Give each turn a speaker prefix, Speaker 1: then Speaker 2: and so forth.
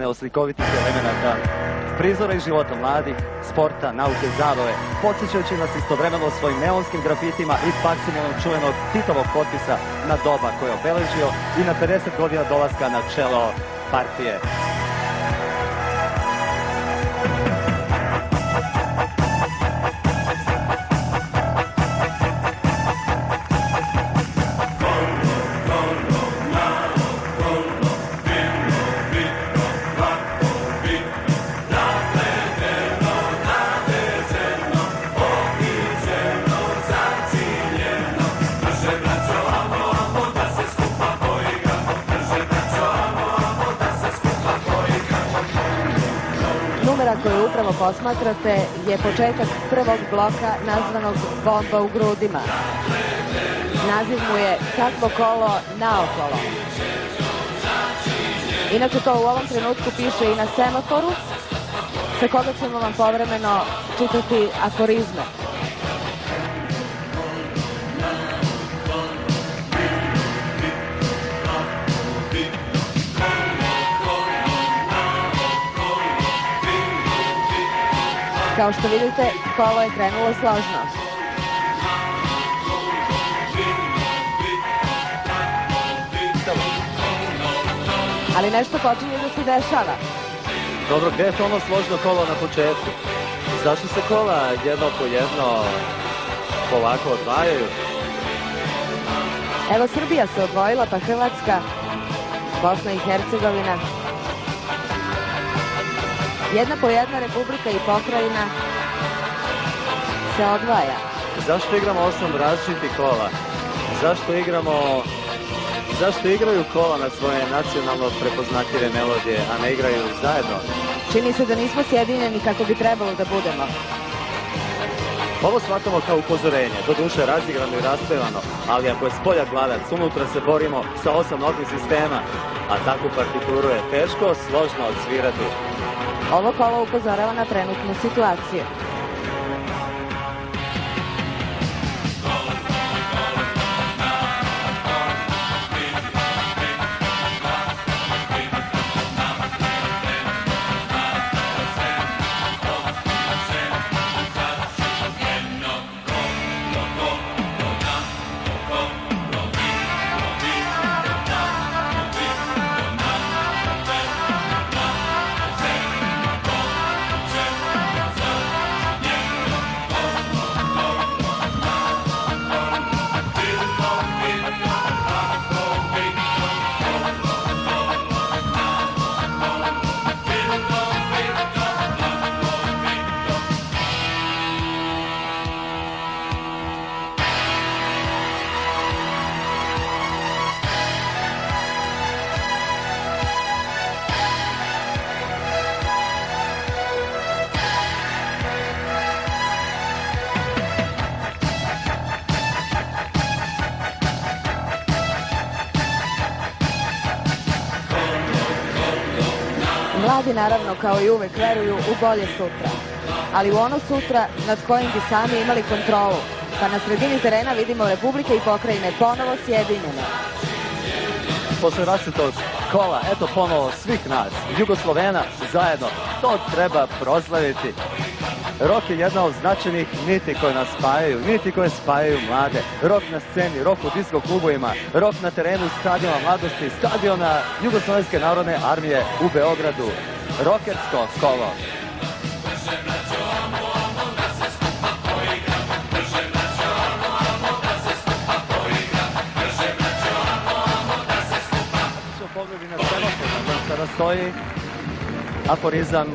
Speaker 1: iscrpne od slikovitih elemenata, prizora iz života mladih, sporta, nauke, zabave, podsjećajući nas istovremeno svojim neonskim grafitima i faksimilom čuvenog Titovog potpisa na doba koje je obeležio i na 50 godina dolaska na čelo partije.
Speaker 2: Numera koju upravo posmatrate je početak prvog bloka nazvanog Bomba u grudima. Naziv mu je Kakvo kolo naokolo. Inače to u ovom trenutku piše i na semaforu, sa koga ćemo vam povremeno čitati aforizme. Kao što vidite, kolo je krenulo složno. Ali nešto počinje da se dešava.
Speaker 1: Dobro, gdje je to ono složno kolo na početku? Zašto se kola jedno po jedno polako odvajaju?
Speaker 2: Evo, Srbija se odvojila, pa Hrvatska, Bosna i Hercegovina. Jedna po jedna republika i pokrajina se odvaja.
Speaker 1: Zašto igramo 8 različitih kola? Zašto igraju kola na svoje nacionalno prepoznatljive melodije, a ne igraju zajedno?
Speaker 2: Čini se da nismo sjedinjeni kako bi trebalo da budemo.
Speaker 1: Ovo shvatamo kao upozorenje, doduše razigrano i raspevano, ali ako je spolja gladac, unutra se borimo sa 8 notnih sistema, a takvu partituru je teško složno odsvirati.
Speaker 2: Ovo kolo upozorava na trenutnu situaciju. Mladi naravno kao i uvek veruju u bolje sutra, ali u ono sutra nad kojim bi sami imali kontrolu, pa na sredini terena vidimo republike i pokrajine ponovo sjedinjene.
Speaker 1: Posle rasvetog kola, eto ponovo svih nas, Jugoslovena, zajedno, to treba proslaviti. Rok je jedna od značajnih niti koje nas spajaju, niti koje spajaju mlade. Rok na sceni, rok u disko klubovima, rok na terenu stadiona mladosti, stadiona Jugoslovenske narodne armije u Beogradu. Rokersko kolo. Pogledi na semafor, kada stoji aforizam